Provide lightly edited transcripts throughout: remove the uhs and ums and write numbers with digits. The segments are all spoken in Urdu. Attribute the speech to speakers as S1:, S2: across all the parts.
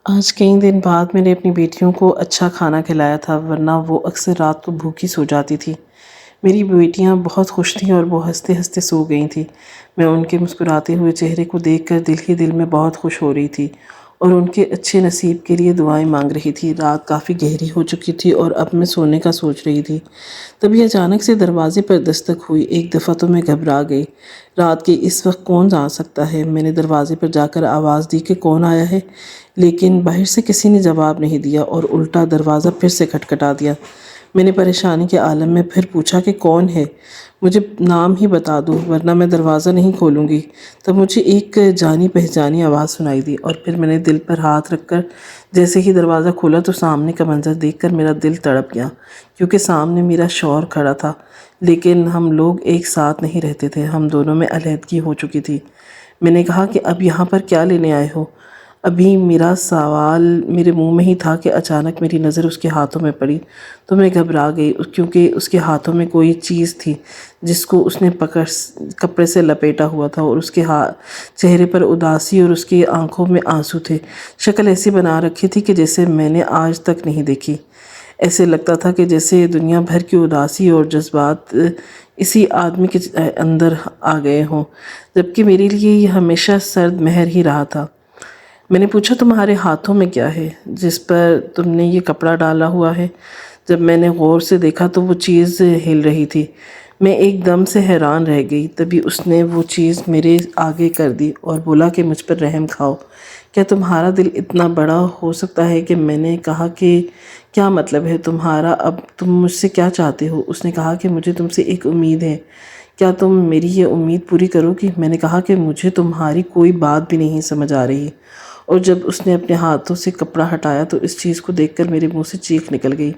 S1: آج کئی دن بعد میں نے اپنی بیٹیوں کو اچھا کھانا کھلایا تھا، ورنہ وہ اکثر رات کو بھوکی سو جاتی تھی۔ میری بیٹیاں بہت خوش تھیں اور وہ ہنستے ہنستے سو گئی تھیں۔ میں ان کے مسکراتے ہوئے چہرے کو دیکھ کر دل ہی دل میں بہت خوش ہو رہی تھی اور ان کے اچھے نصیب کے لیے دعائیں مانگ رہی تھی۔ رات کافی گہری ہو چکی تھی اور اب میں سونے کا سوچ رہی تھی، تبھی اچانک سے دروازے پر دستک ہوئی۔ ایک دفعہ تو میں گھبرا گئی، رات کے اس وقت کون آ سکتا ہے؟ میں نے دروازے پر جا کر آواز دی کہ کون آیا ہے، لیکن باہر سے کسی نے جواب نہیں دیا اور الٹا دروازہ پھر سے کھٹکھٹا دیا۔ میں نے پریشانی کے عالم میں پھر پوچھا کہ کون ہے؟ مجھے نام ہی بتا دو ورنہ میں دروازہ نہیں کھولوں گی۔ تب مجھے ایک جانی پہچانی آواز سنائی دی اور پھر میں نے دل پر ہاتھ رکھ کر جیسے ہی دروازہ کھولا تو سامنے کا منظر دیکھ کر میرا دل تڑپ گیا، کیونکہ سامنے میرا شوہر کھڑا تھا، لیکن ہم لوگ ایک ساتھ نہیں رہتے تھے، ہم دونوں میں علیحدگی ہو چکی تھی۔ میں نے کہا کہ اب یہاں پر کیا لینے آئے ہو؟ ابھی میرا سوال میرے منہ میں ہی تھا کہ اچانک میری نظر اس کے ہاتھوں میں پڑی تو میں گھبرا گئی، کیونکہ اس کے ہاتھوں میں کوئی چیز تھی جس کو اس نے کپڑے سے لپیٹا ہوا تھا اور اس کے چہرے پر اداسی اور اس کی آنکھوں میں آنسو تھے۔ شکل ایسی بنا رکھی تھی کہ جیسے میں نے آج تک نہیں دیکھی۔ ایسے لگتا تھا کہ جیسے دنیا بھر کی اداسی اور جذبات اسی آدمی کے اندر آ گئے ہوں، جبکہ میرے لیے یہ ہمیشہ سرد مہر ہی رہا تھا۔ میں نے پوچھا تمہارے ہاتھوں میں کیا ہے جس پر تم نے یہ کپڑا ڈالا ہوا ہے؟ جب میں نے غور سے دیکھا تو وہ چیز ہل رہی تھی۔ میں ایک دم سے حیران رہ گئی، تبھی اس نے وہ چیز میرے آگے کر دی اور بولا کہ مجھ پر رحم کھاؤ، کیا تمہارا دل اتنا بڑا ہو سکتا ہے؟ کہ میں نے کہا کہ کیا مطلب ہے تمہارا؟ اب تم مجھ سے کیا چاہتے ہو؟ اس نے کہا کہ مجھے تم سے ایک امید ہے، کیا تم میری یہ امید پوری کرو گی؟ میں نے کہا کہ مجھے تمہاری کوئی بات بھی نہیں سمجھ آ رہی، اور جب اس نے اپنے ہاتھوں سے کپڑا ہٹایا تو اس چیز کو دیکھ کر میرے منہ سے چیخ نکل گئی۔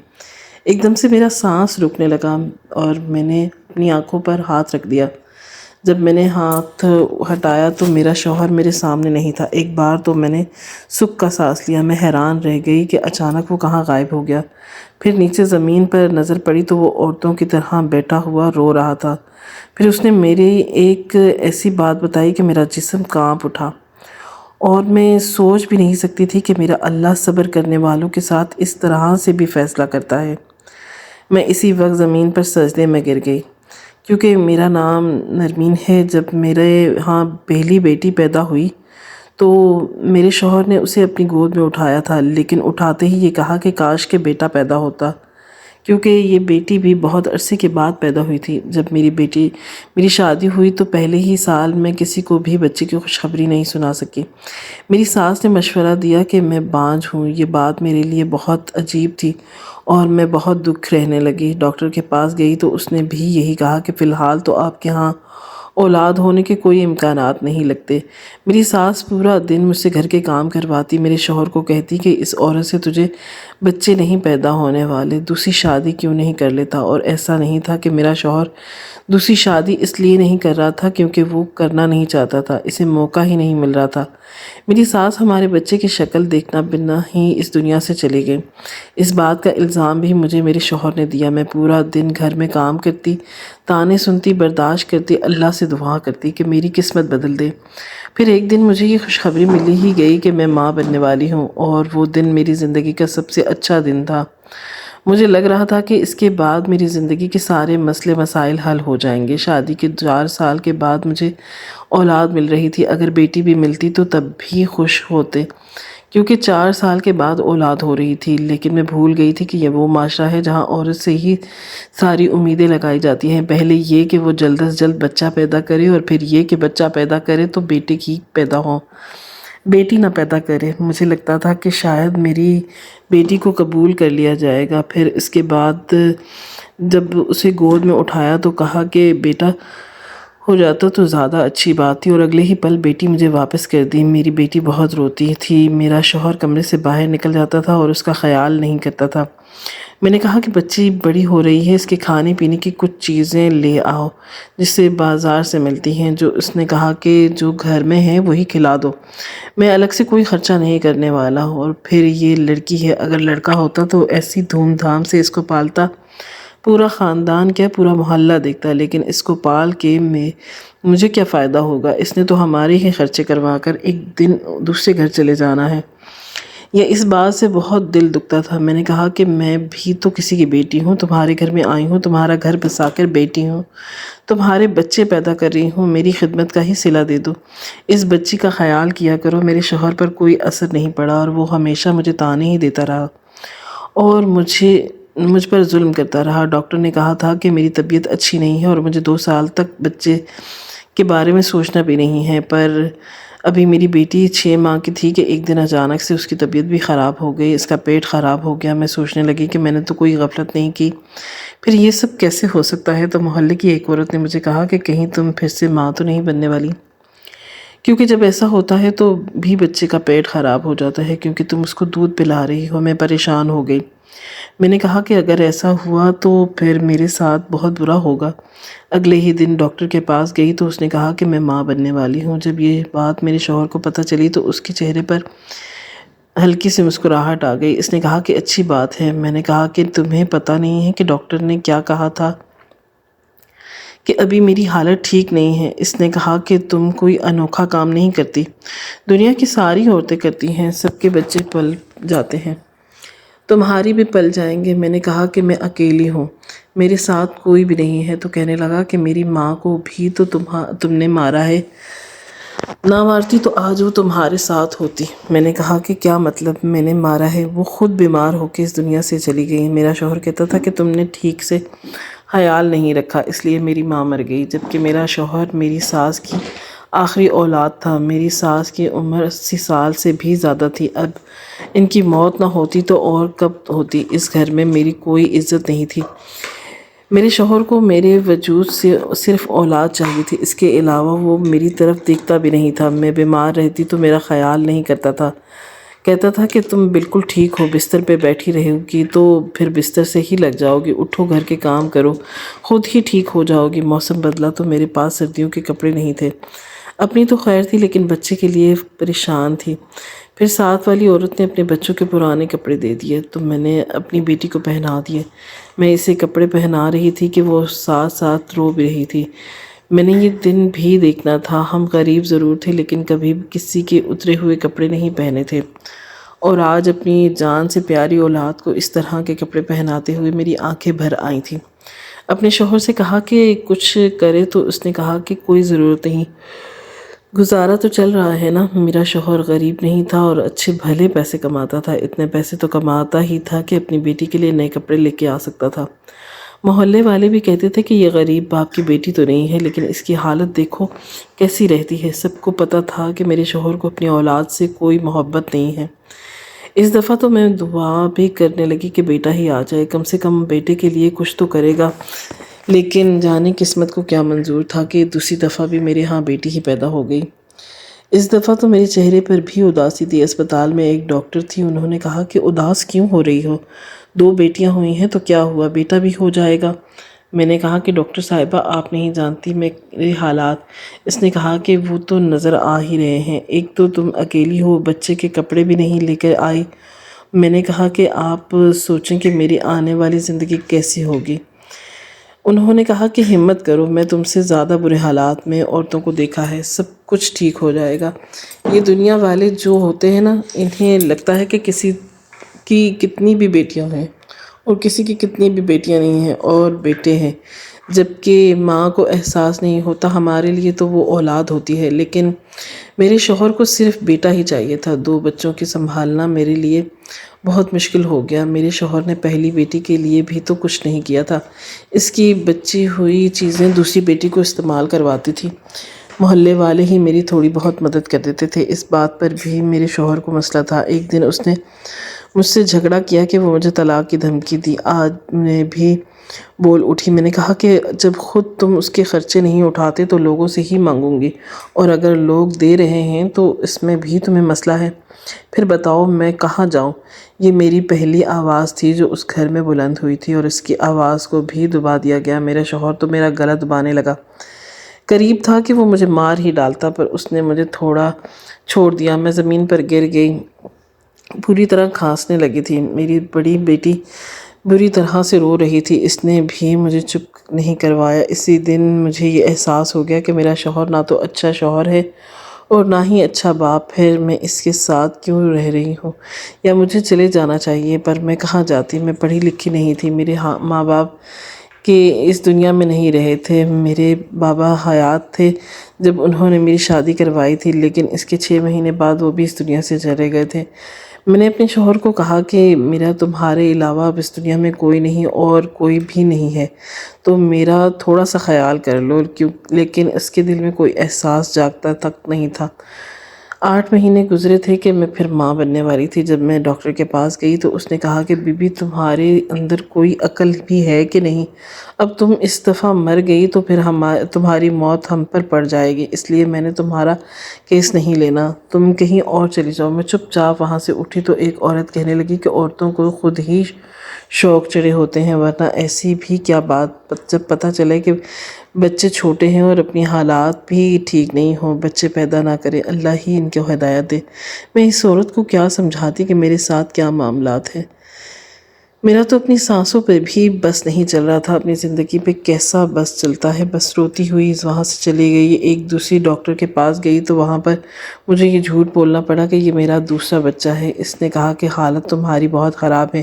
S1: ایک دم سے میرا سانس رکنے لگا اور میں نے اپنی آنکھوں پر ہاتھ رکھ دیا۔ جب میں نے ہاتھ ہٹایا تو میرا شوہر میرے سامنے نہیں تھا۔ ایک بار تو میں نے سکھ کا سانس لیا، میں حیران رہ گئی کہ اچانک وہ کہاں غائب ہو گیا۔ پھر نیچے زمین پر نظر پڑی تو وہ عورتوں کی طرح بیٹھا ہوا رو رہا تھا۔ پھر اس نے میری ایک ایسی بات بتائی کہ میرا جسم کانپ اٹھا، اور میں سوچ بھی نہیں سکتی تھی کہ میرا اللہ صبر کرنے والوں کے ساتھ اس طرح سے بھی فیصلہ کرتا ہے۔ میں اسی وقت زمین پر سجدے میں گر گئی، کیونکہ میرا نام نرمین ہے۔ جب میرے ہاں پہلی بیٹی پیدا ہوئی تو میرے شوہر نے اسے اپنی گود میں اٹھایا تھا، لیکن اٹھاتے ہی یہ کہا کہ کاش کہ بیٹا پیدا ہوتا، کیونکہ یہ بیٹی بھی بہت عرصے کے بعد پیدا ہوئی تھی۔ جب میری شادی ہوئی تو پہلے ہی سال میں کسی کو بھی بچے کی خوشخبری نہیں سنا سکی۔ میری ساس نے مشورہ دیا کہ میں بانجھ ہوں۔ یہ بات میرے لیے بہت عجیب تھی اور میں بہت دکھ رہنے لگی۔ ڈاکٹر کے پاس گئی تو اس نے بھی یہی کہا کہ فی الحال تو آپ کے ہاں اولاد ہونے کے کوئی امکانات نہیں لگتے۔ میری ساس پورا دن مجھ سے گھر کے کام کرواتی، میرے شوہر کو کہتی کہ اس عورت سے تجھے بچے نہیں پیدا ہونے والے، دوسری شادی کیوں نہیں کر لیتا؟ اور ایسا نہیں تھا کہ میرا شوہر دوسری شادی اس لیے نہیں کر رہا تھا کیونکہ وہ کرنا نہیں چاہتا تھا، اسے موقع ہی نہیں مل رہا تھا۔ میری ساس ہمارے بچے کی شکل دیکھنا بنا ہی اس دنیا سے چلی گئی۔ اس بات کا الزام بھی مجھے میرے شوہر نے دیا۔ میں پورا دن گھر میں کام کرتی، تانے سنتی، برداشت کرتی، اللہ سے دعا کرتی کہ میری قسمت بدل دے۔ پھر ایک دن مجھے یہ خوشخبری ملی ہی گئی کہ میں ماں بننے والی ہوں، اور وہ دن میری زندگی کا سب سے اچھا دن تھا۔ مجھے لگ رہا تھا کہ اس کے بعد میری زندگی کے سارے مسئلے مسائل حل ہو جائیں گے۔ شادی کے 4 سال کے بعد مجھے اولاد مل رہی تھی، اگر بیٹی بھی ملتی تو تب بھی خوش ہوتے، کیونکہ 4 سال کے بعد اولاد ہو رہی تھی۔ لیکن میں بھول گئی تھی کہ یہ وہ معاشرہ ہے جہاں عورت سے ہی ساری امیدیں لگائی جاتی ہیں، پہلے یہ کہ وہ جلد از جلد بچہ پیدا کرے، اور پھر یہ کہ بچہ پیدا کرے تو بیٹے کی پیدا ہو، بیٹی نہ پیدا کرے۔ مجھے لگتا تھا کہ شاید میری بیٹی کو قبول کر لیا جائے گا۔ پھر اس کے بعد جب اسے گود میں اٹھایا تو کہا کہ بیٹا ہو جاتا تو زیادہ اچھی بات تھی، اور اگلے ہی پل بیٹی مجھے واپس کر دی۔ میری بیٹی بہت روتی تھی، میرا شوہر کمرے سے باہر نکل جاتا تھا اور اس کا خیال نہیں کرتا تھا۔ میں نے کہا کہ بچی بڑی ہو رہی ہے، اس کے کھانے پینے کی کچھ چیزیں لے آؤ جس سے بازار سے ملتی ہیں۔ جو اس نے کہا کہ جو گھر میں ہے وہی کھلا دو، میں الگ سے کوئی خرچہ نہیں کرنے والا ہوں، اور پھر یہ لڑکی ہے، اگر لڑکا ہوتا تو ایسی دھوم دھام سے اس کو پالتا، پورا خاندان کیا پورا محلہ دیکھتا، لیکن اس کو پال کے مجھے کیا فائدہ ہوگا؟ اس نے تو ہمارے ہی خرچے کروا کر ایک دن دوسرے گھر چلے جانا ہے۔ یا اس بات سے بہت دل دکھتا تھا۔ میں نے کہا کہ میں بھی تو کسی کی بیٹی ہوں، تمہارے گھر میں آئی ہوں، تمہارا گھر بسا کر بیٹی ہوں، تمہارے بچے پیدا کر رہی ہوں، میری خدمت کا ہی صلہ دے دو، اس بچی کا خیال کیا کرو۔ میرے شوہر پر کوئی اثر نہیں پڑا اور وہ ہمیشہ مجھے طعنے ہی دیتا رہا اور مجھ پر ظلم کرتا رہا۔ ڈاکٹر نے کہا تھا کہ میری طبیعت اچھی نہیں ہے اور مجھے 2 سال تک بچے کے بارے میں سوچنا بھی نہیں ہے، پر ابھی میری بیٹی 6 ماہ کی تھی کہ ایک دن اچانک سے اس کی طبیعت بھی خراب ہو گئی، اس کا پیٹ خراب ہو گیا۔ میں سوچنے لگی کہ میں نے تو کوئی غفلت نہیں کی، پھر یہ سب کیسے ہو سکتا ہے؟ تو محلے کی ایک عورت نے مجھے کہا کہ کہیں تم پھر سے ماں تو نہیں بننے والی، کیونکہ جب ایسا ہوتا ہے تو بھی بچے کا پیٹ خراب ہو جاتا ہے کیونکہ تم اس کو دودھ پلا رہی ہو۔ میں پریشان ہو گئی۔ میں نے کہا کہ اگر ایسا ہوا تو پھر میرے ساتھ بہت برا ہوگا۔ اگلے ہی دن ڈاکٹر کے پاس گئی تو اس نے کہا کہ میں ماں بننے والی ہوں۔ جب یہ بات میرے شوہر کو پتہ چلی تو اس کے چہرے پر ہلکی سی مسکراہٹ آ گئی۔ اس نے کہا کہ اچھی بات ہے۔ میں نے کہا کہ تمہیں پتہ نہیں ہے کہ ڈاکٹر نے کیا کہا تھا؟ کہ ابھی میری حالت ٹھیک نہیں ہے۔ اس نے کہا کہ تم کوئی انوکھا کام نہیں کرتی، دنیا کی ساری عورتیں کرتی ہیں، سب کے بچے پل جاتے ہیں، تمہاری بھی پل جائیں گے۔ میں نے کہا کہ میں اکیلی ہوں، میرے ساتھ کوئی بھی نہیں ہے۔ تو کہنے لگا کہ میری ماں کو بھی تو تم نے مارا ہے، نہ مارتی تو آج وہ تمہارے ساتھ ہوتی۔ میں نے کہا کہ کیا مطلب میں نے مارا ہے؟ وہ خود بیمار ہو کے اس دنیا سے چلی گئی۔ میرا شوہر کہتا تھا کہ تم نے ٹھیک سے خیال نہیں رکھا، اس لیے میری ماں مر گئی، جبکہ میرا شوہر میری ساس کی آخری اولاد تھا۔ میری ساس کی عمر 80 سال سے بھی زیادہ تھی۔ اب ان کی موت نہ ہوتی تو اور کب ہوتی؟ اس گھر میں میری کوئی عزت نہیں تھی۔ میرے شوہر کو میرے وجود سے صرف اولاد چاہیے تھی، اس کے علاوہ وہ میری طرف دیکھتا بھی نہیں تھا۔ میں بیمار رہتی تو میرا خیال نہیں کرتا تھا، کہتا تھا کہ تم بالکل ٹھیک ہو، بستر پہ بیٹھی رہو گی تو پھر بستر سے ہی لگ جاؤ گی، اٹھو گھر کے کام کرو، خود ہی ٹھیک ہو جاؤ گی۔ موسم بدلا تو میرے پاس سردیوں کے کپڑے نہیں تھے، اپنی تو خیر تھی لیکن بچے کے لیے پریشان تھی۔ پھر ساتھ والی عورت نے اپنے بچوں کے پرانے کپڑے دے دیے تو میں نے اپنی بیٹی کو پہنا دیے۔ میں اسے کپڑے پہنا رہی تھی کہ وہ ساتھ ساتھ رو بھی رہی تھی۔ میں نے یہ دن بھی دیکھنا تھا، ہم غریب ضرور تھے لیکن کبھی کسی کے اترے ہوئے کپڑے نہیں پہنے تھے، اور آج اپنی جان سے پیاری اولاد کو اس طرح کے کپڑے پہناتے ہوئے میری آنکھیں بھر آئی تھیں۔ اپنے شوہر سے کہا کہ کچھ کرے تو اس نے کہا کہ کوئی ضرورت نہیں، گزارا تو چل رہا ہے نا۔ میرا شوہر غریب نہیں تھا اور اچھے بھلے پیسے کماتا تھا، اتنے پیسے تو کماتا ہی تھا کہ اپنی بیٹی کے لیے نئے کپڑے لے کے آ سکتا تھا۔ محلے والے بھی کہتے تھے کہ یہ غریب باپ کی بیٹی تو نہیں ہے لیکن اس کی حالت دیکھو کیسی رہتی ہے۔ سب کو پتہ تھا کہ میرے شوہر کو اپنی اولاد سے کوئی محبت نہیں ہے۔ اس دفعہ تو میں دعا بھی کرنے لگی کہ بیٹا ہی آ جائے، کم سے کم بیٹے کے لیے کچھ تو کرے گا، لیکن جانے قسمت کو کیا منظور تھا کہ دوسری دفعہ بھی میرے ہاں بیٹی ہی پیدا ہو گئی۔ اس دفعہ تو میرے چہرے پر بھی اداسی تھی۔ اسپتال میں ایک ڈاکٹر تھی، انہوں نے کہا کہ اداس کیوں ہو رہی ہو؟ 2 بیٹیاں ہوئی ہیں تو کیا ہوا، بیٹا بھی ہو جائے گا۔ میں نے کہا کہ ڈاکٹر صاحبہ آپ نہیں جانتی میرے حالات۔ اس نے کہا کہ وہ تو نظر آ ہی رہے ہیں، ایک تو تم اکیلی ہو، بچے کے کپڑے بھی نہیں لے کر آئی۔ میں نے کہا کہ آپ سوچیں کہ میری آنے والی زندگی کیسی ہوگی۔ انہوں نے کہا کہ ہمت کرو، میں تم سے زیادہ برے حالات میں عورتوں کو دیکھا ہے، سب کچھ ٹھیک ہو جائے گا۔ یہ دنیا والے جو ہوتے ہیں نا، انہیں لگتا ہے کہ کسی کی کتنی بھی بیٹیاں ہیں اور کسی کی کتنی بھی بیٹیاں نہیں ہیں اور بیٹے ہیں، جبکہ ماں کو احساس نہیں ہوتا۔ ہمارے لیے تو وہ اولاد ہوتی ہے، لیکن میرے شوہر کو صرف بیٹا ہی چاہیے تھا۔ 2 بچوں کی سنبھالنا میرے لیے بہت مشکل ہو گیا۔ میرے شوہر نے پہلی بیٹی کے لیے بھی تو کچھ نہیں کیا تھا، اس کی بچی ہوئی چیزیں دوسری بیٹی کو استعمال کرواتی تھی۔ محلے والے ہی میری تھوڑی بہت مدد کر دیتے تھے۔ اس بات پر بھی میرے شوہر کو مسئلہ تھا۔ ایک دن اس نے مجھ سے جھگڑا کیا کہ وہ مجھے طلاق کی دھمکی دی۔ آج میں بھی بول اٹھی۔ میں نے کہا کہ جب خود تم اس کے خرچے نہیں اٹھاتے تو لوگوں سے ہی مانگوں گی، اور اگر لوگ دے رہے ہیں تو اس میں بھی تمہیں مسئلہ ہے، پھر بتاؤ میں کہاں جاؤں؟ یہ میری پہلی آواز تھی جو اس گھر میں بلند ہوئی تھی، اور اس کی آواز کو بھی دبا دیا گیا۔ میرا شوہر تو میرا گلا دبانے لگا، قریب تھا کہ وہ مجھے مار ہی ڈالتا، پر اس نے مجھے تھوڑا چھوڑ دیا۔ میں زمین پر گر گئی، پوری طرح کھانسنے لگی تھی۔ میری بڑی بیٹی بری طرح سے رو رہی تھی، اس نے بھی مجھے چپ نہیں کروایا۔ اسی دن مجھے یہ احساس ہو گیا کہ میرا شوہر نہ تو اچھا شوہر ہے اور نہ ہی اچھا باپ ہے۔ میں اس کے ساتھ کیوں رہ رہی ہوں؟ یا مجھے چلے جانا چاہیے، پر میں کہاں جاتی؟ میں پڑھی لکھی نہیں تھی، میرے ماں باپ کہ اس دنیا میں نہیں رہے تھے۔ میرے بابا حیات تھے جب انہوں نے میری شادی کروائی تھی، لیکن اس کے 6 مہینے بعد وہ بھی اس دنیا سے چلے گئے تھے۔ میں نے اپنے شوہر کو کہا کہ میرا تمہارے علاوہ اب اس دنیا میں کوئی نہیں اور کوئی بھی نہیں ہے، تو میرا تھوڑا سا خیال کر لو، لیکن اس کے دل میں کوئی احساس جاگتا تک نہیں تھا۔ 8 مہینے گزرے تھے کہ میں پھر ماں بننے والی تھی۔ جب میں ڈاکٹر کے پاس گئی تو اس نے کہا کہ بی بی تمہارے اندر کوئی عقل بھی ہے کہ نہیں؟ اب تم اس دفعہ مر گئی تو پھر تمہاری موت ہم پر پڑ جائے گی، اس لیے میں نے تمہارا کیس نہیں لینا، تم کہیں اور چلی جاؤ۔ میں چپ چاپ وہاں سے اٹھی تو ایک عورت کہنے لگی کہ عورتوں کو خود ہی شوق چڑھے ہوتے ہیں، ورنہ ایسی بھی کیا بات جب پتہ چلے کہ بچے چھوٹے ہیں اور اپنی حالات بھی ٹھیک نہیں ہوں، بچے پیدا نہ کرے، اللہ ہی ان کو ہدایت دے۔ میں اس عورت کو کیا سمجھاتی کہ میرے ساتھ کیا معاملات ہیں؟ میرا تو اپنی سانسوں پہ بھی بس نہیں چل رہا تھا، اپنی زندگی پہ کیسا بس چلتا ہے؟ بس روتی ہوئی وہاں سے چلی گئی۔ ایک دوسری ڈاکٹر کے پاس گئی تو وہاں پر مجھے یہ جھوٹ بولنا پڑا کہ یہ میرا دوسرا بچہ ہے۔ اس نے کہا کہ حالت تمہاری بہت خراب ہے،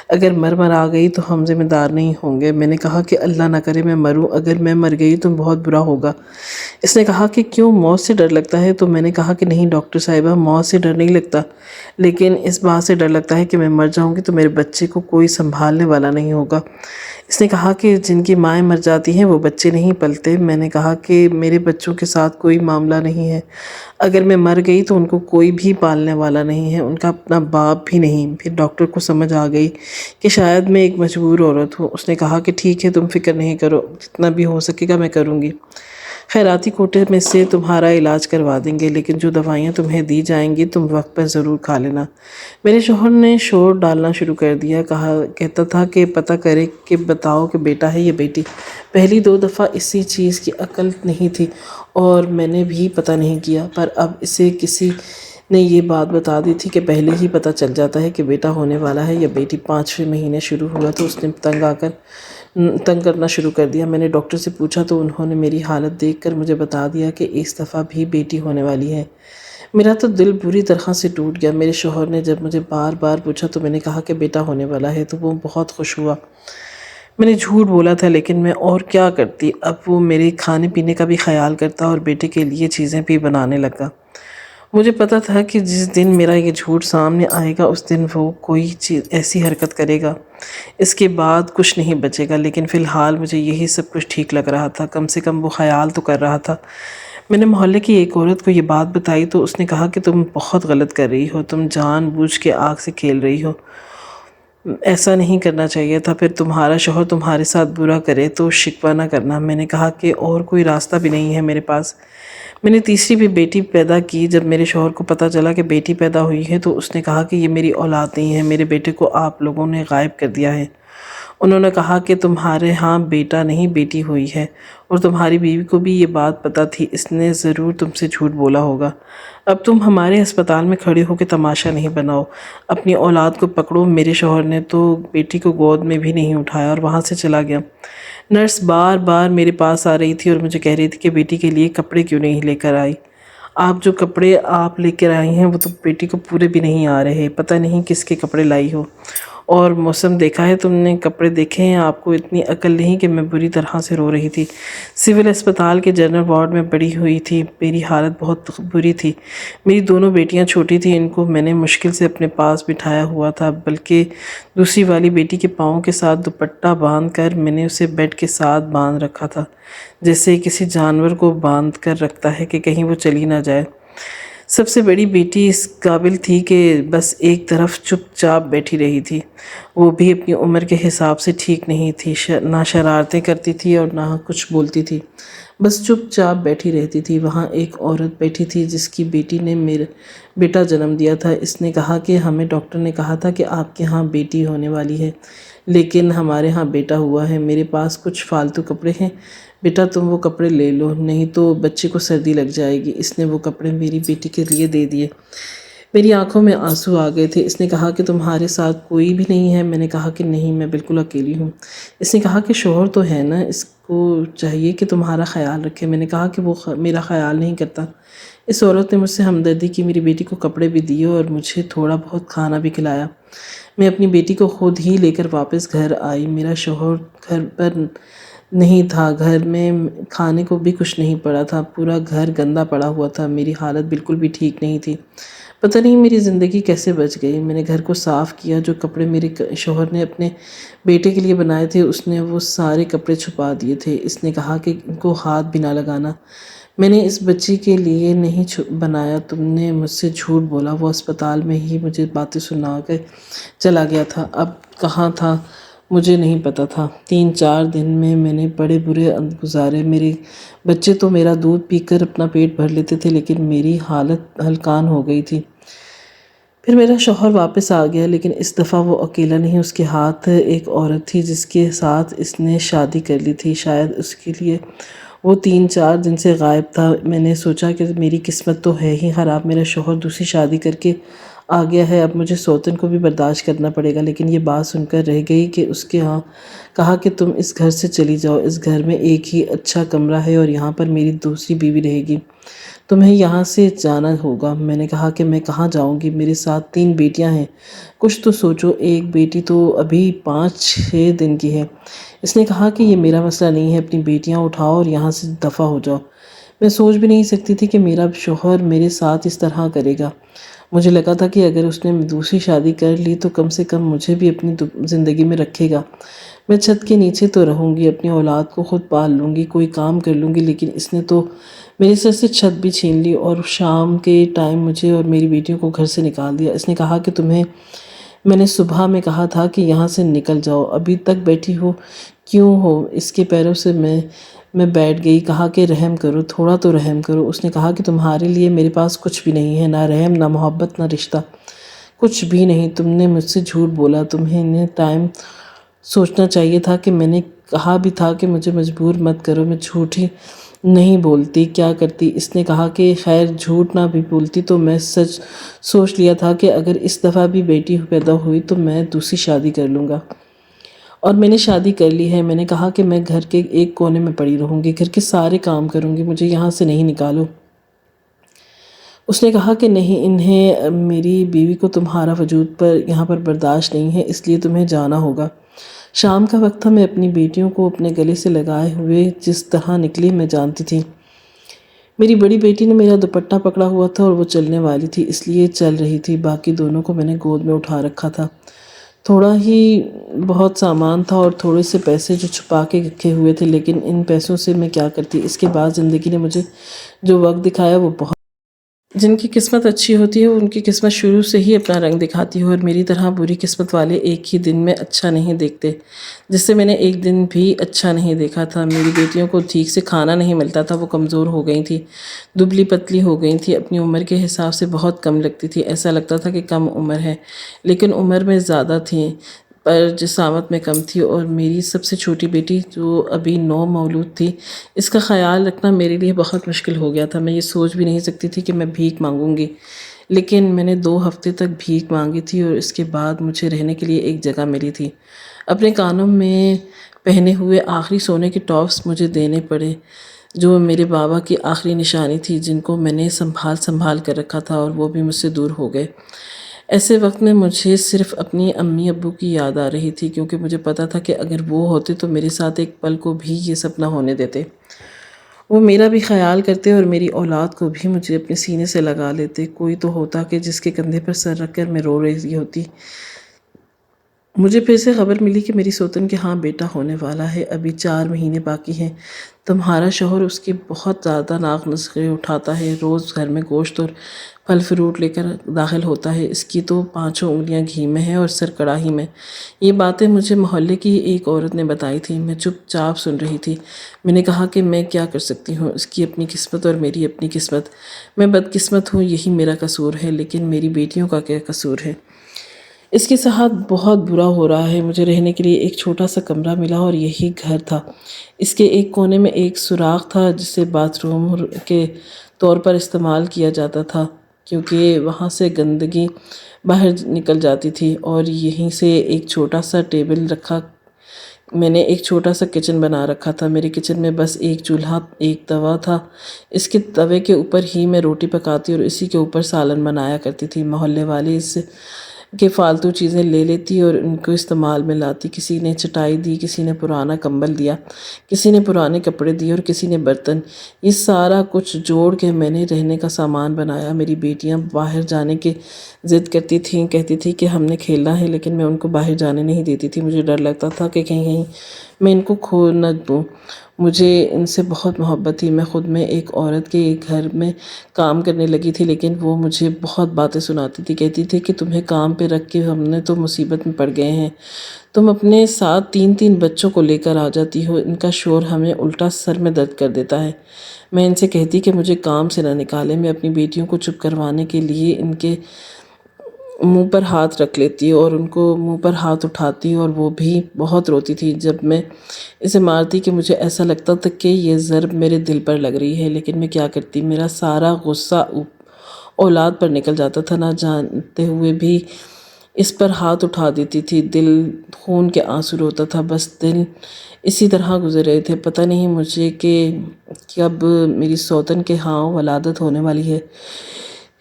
S1: اگر مر آ گئی تو ہم ذمہ دار نہیں ہوں گے۔ میں نے کہا کہ اللہ نہ کرے میں مروں، اگر میں مر گئی تو بہت برا ہوگا۔ اس نے کہا کہ کیوں، موت سے ڈر لگتا ہے؟ تو میں نے کہا کہ نہیں ڈاکٹر صاحبہ، موت سے ڈر نہیں لگتا، لیکن اس بات سے ڈر لگتا ہے کہ میں مر جاؤں گی تو میرے بچے کو کوئی سنبھالنے والا نہیں ہوگا۔ اس نے کہا کہ جن کی مائیں مر جاتی ہیں وہ بچے نہیں پلتے۔ میں نے کہا کہ میرے بچوں کے ساتھ کوئی معاملہ نہیں ہے، اگر میں مر گئی تو ان کو کوئی بھی پالنے والا نہیں ہے، ان کا اپنا باپ بھی نہیں۔ پھر ڈاکٹر کو سمجھ آ گئی کہ شاید میں ایک مجبور عورت ہوں۔ اس نے کہا کہ ٹھیک ہے، تم فکر نہیں کرو، جتنا بھی ہو سکے گا میں کروں گی، خیراتی کوٹے میں سے تمہارا علاج کروا دیں گے، لیکن جو دوائیاں تمہیں دی جائیں گی تم وقت پر ضرور کھا لینا۔ میرے شوہر نے شور ڈالنا شروع کر دیا، کہتا تھا کہ پتہ کرے کہ بتاؤ کہ بیٹا ہے یا بیٹی۔ پہلی 2 دفعہ اسی چیز کی عقل نہیں تھی اور میں نے بھی پتہ نہیں کیا، پر اب اسے کسی نے یہ بات بتا دی تھی کہ پہلے ہی پتہ چل جاتا ہے کہ بیٹا ہونے والا ہے یا بیٹی۔ 5ویں مہینے شروع ہوا تو اس نے تنگ کرنا شروع کر دیا۔ میں نے ڈاکٹر سے پوچھا تو انہوں نے میری حالت دیکھ کر مجھے بتا دیا کہ اس دفعہ بھی بیٹی ہونے والی ہے۔ میرا تو دل بری طرح سے ٹوٹ گیا۔ میرے شوہر نے جب مجھے بار بار پوچھا تو میں نے کہا کہ بیٹا ہونے والا ہے تو وہ بہت خوش ہوا۔ میں نے جھوٹ بولا تھا، لیکن میں اور کیا کرتی؟ اب وہ میرے کھانے پینے کا بھی خیال کرتا اور بیٹے کے لیے چیزیں بھی بنانے لگا۔ مجھے پتا تھا کہ جس دن میرا یہ جھوٹ سامنے آئے گا اس دن وہ کوئی چیز ایسی حرکت کرے گا، اس کے بعد کچھ نہیں بچے گا، لیکن فی الحال مجھے یہی سب کچھ ٹھیک لگ رہا تھا، کم سے کم وہ خیال تو کر رہا تھا۔ میں نے محلے کی ایک عورت کو یہ بات بتائی تو اس نے کہا کہ تم بہت غلط کر رہی ہو، تم جان بوجھ کے آگ سے کھیل رہی ہو، ایسا نہیں کرنا چاہیے تھا، پھر تمہارا شوہر تمہارے ساتھ برا کرے تو شکوہ نہ کرنا۔ میں نے کہا کہ اور کوئی راستہ بھی نہیں ہے میرے پاس۔ میں نے تیسری بھی بیٹی پیدا کی۔ جب میرے شوہر کو پتہ چلا کہ بیٹی پیدا ہوئی ہے تو اس نے کہا کہ یہ میری اولاد نہیں ہے، میرے بیٹے کو آپ لوگوں نے غائب کر دیا ہے۔ انہوں نے کہا کہ تمہارے ہاں بیٹا نہیں بیٹی ہوئی ہے، اور تمہاری بیوی کو بھی یہ بات پتہ تھی، اس نے ضرور تم سے جھوٹ بولا ہوگا۔ اب تم ہمارے ہسپتال میں کھڑے ہو کے تماشا نہیں بناؤ، اپنی اولاد کو پکڑو۔ میرے شوہر نے تو بیٹی کو گود میں بھی نہیں اٹھایا اور وہاں سے چلا گیا۔ نرس بار بار میرے پاس آ رہی تھی اور مجھے کہہ رہی تھی کہ بیٹی کے لیے کپڑے کیوں نہیں لے کر آئی؟ آپ جو کپڑے آپ لے کر آئی ہیں وہ تو بیٹی کو پورے بھی نہیں آ رہے، پتہ نہیں کس کے کپڑے لائی ہو، اور موسم دیکھا ہے تم نے، کپڑے دیکھے ہیں، آپ کو اتنی عقل نہیں؟ کہ میں بری طرح سے رو رہی تھی۔ سول اسپتال کے جنرل وارڈ میں پڑی ہوئی تھی، میری حالت بہت بری تھی۔ میری دونوں بیٹیاں چھوٹی تھیں، ان کو میں نے مشکل سے اپنے پاس بٹھایا ہوا تھا، بلکہ دوسری والی بیٹی کے پاؤں کے ساتھ دوپٹہ باندھ کر میں نے اسے بیڈ کے ساتھ باندھ رکھا تھا، جیسے کسی جانور کو باندھ کر رکھتا ہے کہ کہیں وہ چلی نہ جائے۔ سب سے بڑی بیٹی اس قابل تھی کہ بس ایک طرف چپ چاپ بیٹھی رہی تھی، وہ بھی اپنی عمر کے حساب سے ٹھیک نہیں تھی، نہ شرارتیں کرتی تھی اور نہ کچھ بولتی تھی، بس چپ چاپ بیٹھی رہتی تھی۔ وہاں ایک عورت بیٹھی تھی جس کی بیٹی نے میرا بیٹا جنم دیا تھا۔ اس نے کہا کہ ہمیں ڈاکٹر نے کہا تھا کہ آپ کے ہاں بیٹی ہونے والی ہے، لیکن ہمارے ہاں بیٹا ہوا ہے۔ میرے پاس کچھ فالتو کپڑے ہیں، بیٹا تم وہ کپڑے لے لو، نہیں تو بچے کو سردی لگ جائے گی۔ اس نے وہ کپڑے میری بیٹی کے لیے دے دیے۔ میری آنکھوں میں آنسو آ گئے تھے۔ اس نے کہا کہ تمہارے ساتھ کوئی بھی نہیں ہے؟ میں نے کہا کہ نہیں، میں بالکل اکیلی ہوں۔ اس نے کہا کہ شوہر تو ہے نا، اس کو چاہیے کہ تمہارا خیال رکھے۔ میں نے کہا کہ وہ میرا خیال نہیں کرتا۔ اس عورت نے مجھ سے ہمدردی کی، میری بیٹی کو کپڑے بھی دیے اور مجھے تھوڑا بہت کھانا بھی کھلایا۔ میں اپنی بیٹی کو خود ہی لے کر واپس گھر آئی۔ میرا شوہر گھر پر نہیں تھا، گھر میں کھانے کو بھی کچھ نہیں پڑا تھا، پورا گھر گندا پڑا ہوا تھا، میری حالت بالکل بھی ٹھیک نہیں تھی۔ پتہ نہیں میری زندگی کیسے بچ گئی۔ میں نے گھر کو صاف کیا، جو کپڑے میرے شوہر نے اپنے بیٹے کے لیے بنائے تھے اس نے وہ سارے کپڑے چھپا دیے تھے۔ اس نے کہا کہ ان کو ہاتھ بھی نہ لگانا۔ میں نے اس بچی کے لیے نہیں بنایا، تم نے مجھ سے جھوٹ بولا۔ وہ اسپتال میں ہی مجھے باتیں سنا کے چلا گیا تھا، اب کہاں تھا مجھے نہیں پتا تھا۔ 3-4 دن میں نے بڑے برے گزارے۔ میرے بچے تو میرا دودھ پی کر اپنا پیٹ بھر لیتے تھے، لیکن میری حالت ہلکان ہو گئی تھی۔ پھر میرا شوہر واپس آ گیا، لیکن اس دفعہ وہ اکیلا نہیں، اس کے ہاتھ ایک عورت تھی جس کے ساتھ اس نے شادی کر لی تھی۔ شاید اس کے لیے وہ 3-4 دن سے غائب تھا۔ میں نے سوچا کہ میری قسمت تو ہے ہی خراب، میرا شوہر دوسری شادی کر کے آ گیا ہے، اب مجھے سوتن کو بھی برداشت کرنا پڑے گا۔ لیکن یہ بات سن کر رہ گئی کہ اس کے ہاں کہا کہ تم اس گھر سے چلی جاؤ، اس گھر میں ایک ہی اچھا کمرہ ہے اور یہاں پر میری دوسری بیوی رہے گی، تمہیں یہاں سے جانا ہوگا۔ میں نے کہا کہ میں کہاں جاؤں گی، میرے ساتھ 3 بیٹیاں ہیں، کچھ تو سوچو، ایک بیٹی تو ابھی 5-6 دن کی ہے۔ اس نے کہا کہ یہ میرا مسئلہ نہیں ہے، اپنی بیٹیاں اٹھاؤ اور یہاں سے دفع ہو جاؤ۔ میں سوچ بھی نہیں سکتی تھی کہ میرا شوہر میرے ساتھ اس طرح کرے گا۔ مجھے لگا تھا کہ اگر اس نے دوسری شادی کر لی تو کم سے کم مجھے بھی اپنی زندگی میں رکھے گا، میں چھت کے نیچے تو رہوں گی، اپنی اولاد کو خود پال لوں گی، کوئی کام کر لوں گی۔ لیکن اس نے تو میرے سر سے چھت بھی چھین لی اور شام کے ٹائم مجھے اور میری بیٹیوں کو گھر سے نکال دیا۔ اس نے کہا کہ تمہیں میں نے صبح میں کہا تھا کہ یہاں سے نکل جاؤ، ابھی تک بیٹھی ہو کیوں ہو؟ اس کے پیروں سے میں بیٹھ گئی، کہا کہ رحم کرو، تھوڑا تو رحم کرو۔ اس نے کہا کہ تمہارے لیے میرے پاس کچھ بھی نہیں ہے، نہ رحم، نہ محبت، نہ رشتہ، کچھ بھی نہیں۔ تم نے مجھ سے جھوٹ بولا، تمہیں ٹائم سوچنا چاہیے تھا کہ میں نے کہا بھی تھا کہ مجھے مجبور مت کرو، میں جھوٹی نہیں بولتی، کیا کرتی؟ اس نے کہا کہ خیر جھوٹ نہ بھی بولتی تو میں سچ سوچ لیا تھا کہ اگر اس دفعہ بھی بیٹی پیدا ہوئی تو میں دوسری شادی کر لوں گا، اور میں نے شادی کر لی ہے۔ میں نے کہا کہ میں گھر کے ایک کونے میں پڑی رہوں گی، گھر کے سارے کام کروں گی، مجھے یہاں سے نہیں نکالو۔ اس نے کہا کہ نہیں، انہیں میری بیوی کو تمہارا وجود پر یہاں پر برداشت نہیں ہے، اس لیے تمہیں جانا ہوگا۔ شام کا وقت تھا، میں اپنی بیٹیوں کو اپنے گلے سے لگائے ہوئے جس طرح نکلی میں جانتی تھی۔ میری بڑی بیٹی نے میرا دوپٹہ پکڑا ہوا تھا اور وہ چلنے والی تھی، اس لیے چل رہی تھی، باقی دونوں کو میں نے گود میں اٹھا رکھا تھا۔ تھوڑا ہی بہت سامان تھا اور تھوڑے سے پیسے جو چھپا کے رکھے ہوئے تھے، لیکن ان پیسوں سے میں کیا کرتی؟ اس کے بعد زندگی نے مجھے جو وقت دکھایا وہ بہت، جن کی قسمت اچھی ہوتی ہے ان کی قسمت شروع سے ہی اپنا رنگ دکھاتی ہے، اور میری طرح بری قسمت والے ایک ہی دن میں اچھا نہیں دیکھتے، جس سے میں نے ایک دن بھی اچھا نہیں دیکھا تھا۔ میری بیٹیوں کو ٹھیک سے کھانا نہیں ملتا تھا، وہ کمزور ہو گئی تھیں، دبلی پتلی ہو گئی تھیں، اپنی عمر کے حساب سے بہت کم لگتی تھی، ایسا لگتا تھا کہ کم عمر ہے، لیکن عمر میں زیادہ تھیں پر جسامت میں کم تھی۔ اور میری سب سے چھوٹی بیٹی جو ابھی 9 مولود تھی، اس کا خیال رکھنا میرے لیے بہت مشکل ہو گیا تھا۔ میں یہ سوچ بھی نہیں سکتی تھی کہ میں بھیک مانگوں گی، لیکن میں نے 2 ہفتے تک بھیک مانگی تھی اور اس کے بعد مجھے رہنے کے لیے ایک جگہ ملی تھی۔ اپنے کانوں میں پہنے ہوئے آخری سونے کے ٹاپس مجھے دینے پڑے، جو میرے بابا کی آخری نشانی تھی، جن کو میں نے سنبھال کر رکھا تھا، اور وہ بھی مجھ سے دور ہو گئے۔ ایسے وقت میں مجھے صرف اپنی امی ابو کی یاد آ رہی تھی، کیونکہ مجھے پتا تھا کہ اگر وہ ہوتے تو میرے ساتھ ایک پل کو بھی یہ سب نہ ہونے دیتے، وہ میرا بھی خیال کرتے اور میری اولاد کو بھی مجھے اپنے سینے سے لگا لیتے، کوئی تو ہوتا کہ جس کے کندھے پر سر رکھ کر میں رو رہی ہوتی۔ مجھے پھر سے خبر ملی کہ میری سوتن کے ہاں بیٹا ہونے والا ہے، ابھی 4 مہینے باقی ہیں۔ تمہارا شوہر اس کے بہت زیادہ ناک نسخے اٹھاتا ہے، روز گھر میں گوشت اور پھل فروٹ لے کر داخل ہوتا ہے، اس کی تو 5 انگلیاں گھی میں ہیں اور سر کڑاہی میں۔ یہ باتیں مجھے محلے کی ایک عورت نے بتائی تھی، میں چپ چاپ سن رہی تھی۔ میں نے کہا کہ میں کیا کر سکتی ہوں، اس کی اپنی قسمت اور میری اپنی قسمت، میں بدقسمت ہوں، یہی میرا قصور ہے، لیکن میری بیٹیوں کا کیا قصور ہے؟ اس کے ساتھ بہت برا ہو رہا ہے۔ مجھے رہنے کے لیے ایک چھوٹا سا کمرہ ملا اور یہی گھر تھا۔ اس کے ایک کونے میں ایک سوراخ تھا جسے باتھ روم کے طور پر استعمال کیا جاتا تھا۔ کیونکہ وہاں سے گندگی باہر نکل جاتی تھی، اور یہیں سے ایک چھوٹا سا ٹیبل رکھا، میں نے ایک چھوٹا سا کچن بنا رکھا تھا۔ میرے کچن میں بس ایک چولہا، ایک توا تھا، اس کے توے کے اوپر ہی میں روٹی پکاتی اور اسی کے اوپر سالن بنایا کرتی تھی۔ محلے والے اس کے فالتو چیزیں لے لیتی اور ان کو استعمال میں لاتی۔ کسی نے چٹائی دی، کسی نے پرانا کمبل دیا، کسی نے پرانے کپڑے دیے اور کسی نے برتن۔ یہ سارا کچھ جوڑ کے میں نے رہنے کا سامان بنایا۔ میری بیٹیاں باہر جانے کی ضد کرتی تھیں، کہتی تھی کہ ہم نے کھیلنا ہے، لیکن میں ان کو باہر جانے نہیں دیتی تھی۔ مجھے ڈر لگتا تھا کہ کہیں میں ان کو کھو نہ دوں۔ مجھے ان سے بہت محبت تھی۔ میں خود میں ایک عورت کے گھر میں کام کرنے لگی تھی، لیکن وہ مجھے بہت باتیں سناتی تھی۔ کہتی تھی کہ تمہیں کام پہ رکھ کے ہم نے تو مصیبت میں پڑ گئے ہیں، تم اپنے ساتھ 3 بچوں کو لے کر آ جاتی ہو، ان کا شور ہمیں الٹا سر میں درد کر دیتا ہے۔ میں ان سے کہتی کہ مجھے کام سے نہ نکالیں۔ میں اپنی بیٹیوں کو چپ کروانے کے لیے ان کے منہ پر ہاتھ رکھ لیتی اور ان کو منہ پر ہاتھ اٹھاتی، اور وہ بھی بہت روتی تھی جب میں اسے مارتی کہ مجھے ایسا لگتا تھا کہ یہ ضرب میرے دل پر لگ رہی ہے، لیکن میں کیا کرتی، میرا سارا غصہ اولاد پر نکل جاتا تھا۔ نہ جانتے ہوئے بھی اس پر ہاتھ اٹھا دیتی تھی۔ دل خون کے آنسو روتا تھا، بس دن اسی طرح گزر رہے تھے۔ پتہ نہیں مجھے کہ کب میری سوتن کے ہاں ولادت ہونے والی ہے۔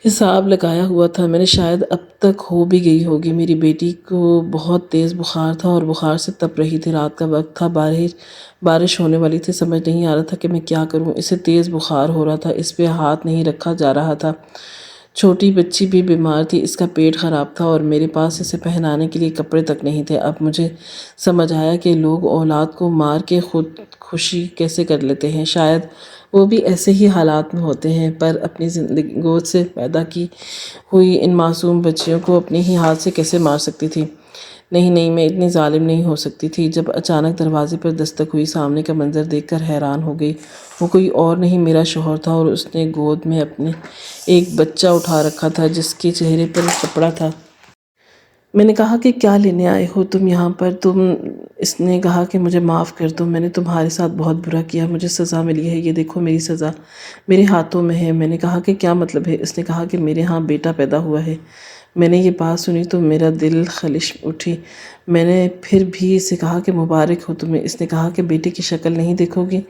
S1: حساب لگایا ہوا تھا، میں نے شاید اب تک ہو بھی گئی ہوگی۔ میری بیٹی کو بہت تیز بخار تھا اور بخار سے تپ رہی تھی۔ رات کا وقت تھا، بارش ہونے والی تھی۔ سمجھ نہیں آ رہا تھا کہ میں کیا کروں۔ اسے تیز بخار ہو رہا تھا، اس پہ ہاتھ نہیں رکھا جا رہا تھا۔ چھوٹی بچی بھی بیمار تھی، اس کا پیٹ خراب تھا اور میرے پاس اسے پہنانے کے لیے کپڑے تک نہیں تھے۔ اب مجھے سمجھ آیا کہ لوگ اولاد کو مار کے خودکشی کیسے کر لیتے ہیں۔ شاید وہ بھی ایسے ہی حالات میں ہوتے ہیں، پر اپنی زندگی گود سے پیدا کی ہوئی ان معصوم بچیوں کو اپنے ہی ہاتھ سے کیسے مار سکتی تھی۔ نہیں، میں اتنی ظالم نہیں ہو سکتی تھی۔ جب اچانک دروازے پر دستک ہوئی، سامنے کا منظر دیکھ کر حیران ہو گئی۔ وہ کوئی اور نہیں، میرا شوہر تھا، اور اس نے گود میں اپنے ایک بچہ اٹھا رکھا تھا جس کے چہرے پر کپڑا تھا۔ میں نے کہا کہ کیا لینے آئے ہو تم یہاں پر؟ اس نے کہا کہ مجھے معاف کر دو، میں نے تمہارے ساتھ بہت برا کیا، مجھے سزا ملی ہے، یہ دیکھو میری سزا میرے ہاتھوں میں ہے۔ میں نے کہا کہ کیا مطلب ہے؟ اس نے کہا کہ میرے ہاں بیٹا پیدا ہوا ہے۔ میں نے یہ بات سنی تو میرا دل خلش اٹھی۔ میں نے پھر بھی اسے کہا کہ مبارک ہو تمہیں۔ اس نے کہا کہ بیٹے کی شکل نہیں دیکھو گی؟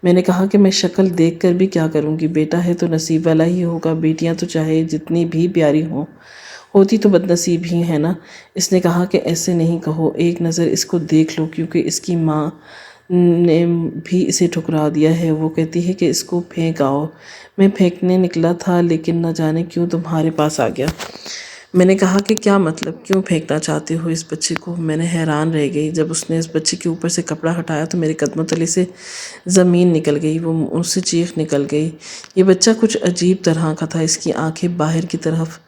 S1: میں نے کہا کہ میں شکل دیکھ کر بھی کیا کروں گی، بیٹا ہے تو نصیب والا ہی ہوگا، بیٹیاں تو چاہے جتنی بھی پیاری ہوتی تو بد نصیب ہی ہے نا۔ اس نے کہا کہ ایسے نہیں کہو، ایک نظر اس کو دیکھ لو، کیونکہ اس کی ماں نے بھی اسے ٹھکرا دیا ہے، وہ کہتی ہے کہ اس کو پھینک آؤ۔ میں پھینکنے نکلا تھا، لیکن نہ جانے کیوں تمہارے پاس آ گیا۔ میں نے کہا کہ کیا مطلب، کیوں پھینکنا چاہتے ہو اس بچے کو؟ میں نے حیران رہ گئی۔ جب اس نے اس بچے کے اوپر سے کپڑا ہٹایا تو میرے قدموں تلے سے زمین نکل گئی، وہ منہ سے چیخ نکل گئی۔ یہ بچہ کچھ عجیب طرح کا تھا، اس کی آنکھیں باہر کی طرف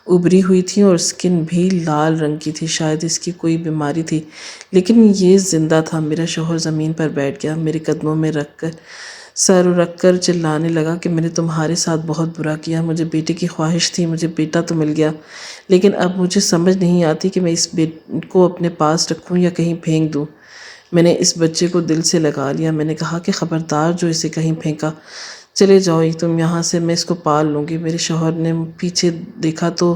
S1: ابری ہوئی تھیں اور سکن بھی لال رنگ کی تھی، شاید اس کی کوئی بیماری تھی، لیکن یہ زندہ تھا۔ میرا شوہر زمین پر بیٹھ گیا، میرے قدموں میں سر رکھ کر چلانے لگا کہ میں نے تمہارے ساتھ بہت برا کیا، مجھے بیٹے کی خواہش تھی، مجھے بیٹا تو مل گیا، لیکن اب مجھے سمجھ نہیں آتی کہ میں اس بیٹے کو اپنے پاس رکھوں یا کہیں پھینک دوں۔ میں نے اس بچے کو دل سے لگا لیا۔ میں نے کہا کہ خبردار جو اسے کہیں پھینکا، چلے جاؤ تم یہاں سے، میں اس کو پال لوں گی۔ میرے شوہر نے پیچھے دیکھا تو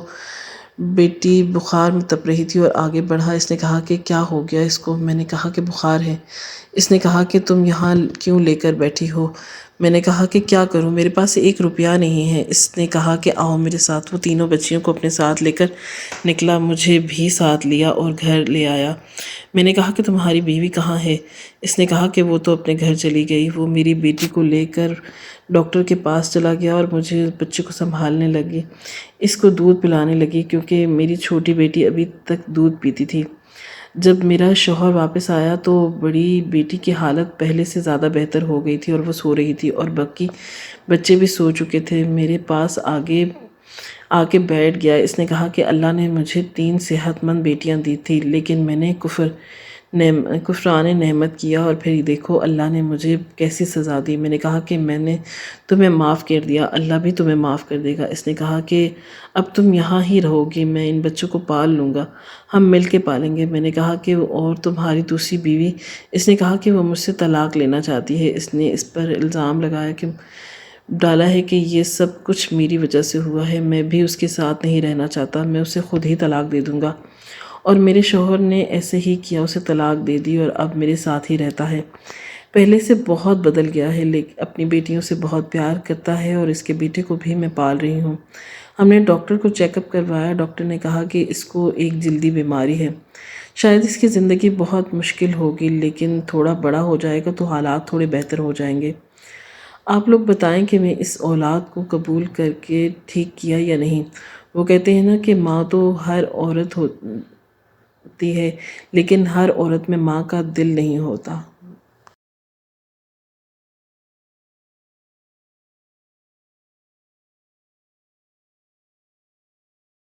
S1: بیٹی بخار میں تپ رہی تھی اور آگے بڑھا۔ اس نے کہا کہ کیا ہو گیا اس کو؟ میں نے کہا کہ بخار ہے۔ اس نے کہا کہ تم یہاں کیوں لے کر بیٹھی ہو؟ میں نے کہا کہ کیا کروں، میرے پاس 1 روپیہ نہیں ہے۔ اس نے کہا کہ آؤ میرے ساتھ۔ وہ تینوں بچیوں کو اپنے ساتھ لے کر نکلا، مجھے بھی ساتھ لیا اور گھر لے آیا۔ میں نے کہا کہ تمہاری بیوی کہاں ہے؟ اس نے کہا کہ وہ تو اپنے گھر چلی گئی۔ وہ میری بیٹی کو لے کر ڈاکٹر کے پاس چلا گیا اور مجھے بچے کو سنبھالنے لگی، اس کو دودھ پلانے لگی، کیونکہ میری چھوٹی بیٹی ابھی تک دودھ پیتی تھی۔ جب میرا شوہر واپس آیا تو بڑی بیٹی کی حالت پہلے سے زیادہ بہتر ہو گئی تھی اور وہ سو رہی تھی اور باقی بچے بھی سو چکے تھے۔ میرے پاس آ کے بیٹھ گیا۔ اس نے کہا کہ اللہ نے مجھے 3 صحت مند بیٹیاں دی تھی، لیکن میں نے کفران نعمت کیا اور پھر دیکھو اللہ نے مجھے کیسی سزا دی۔ میں نے کہا کہ میں نے تمہیں معاف کر دیا، اللہ بھی تمہیں معاف کر دے گا۔ اس نے کہا کہ اب تم یہاں ہی رہو گی، میں ان بچوں کو پال لوں گا، ہم مل کے پالیں گے۔ میں نے کہا کہ اور تمہاری دوسری بیوی؟ اس نے کہا کہ وہ مجھ سے طلاق لینا چاہتی ہے۔ اس نے اس پر الزام لگایا کہ ڈالا ہے کہ یہ سب کچھ میری وجہ سے ہوا ہے، میں بھی اس کے ساتھ نہیں رہنا چاہتا، میں اسے خود ہی طلاق دے دوں گا۔ اور میرے شوہر نے ایسے ہی کیا، اسے طلاق دے دی اور اب میرے ساتھ ہی رہتا ہے۔ پہلے سے بہت بدل گیا ہے، لیکن اپنی بیٹیوں سے بہت پیار کرتا ہے اور اس کے بیٹے کو بھی میں پال رہی ہوں۔ ہم نے ڈاکٹر کو چیک اپ کروایا، ڈاکٹر نے کہا کہ اس کو ایک جلدی بیماری ہے، شاید اس کی زندگی بہت مشکل ہوگی، لیکن تھوڑا بڑا ہو جائے گا تو حالات تھوڑے بہتر ہو جائیں گے۔ آپ لوگ بتائیں کہ میں اس اولاد کو قبول کر کے ٹھیک کیا یا نہیں۔ وہ کہتے ہیں نا کہ ماں تو ہر عورت ہوتی ہے، لیکن ہر عورت میں ماں کا دل نہیں ہوتا۔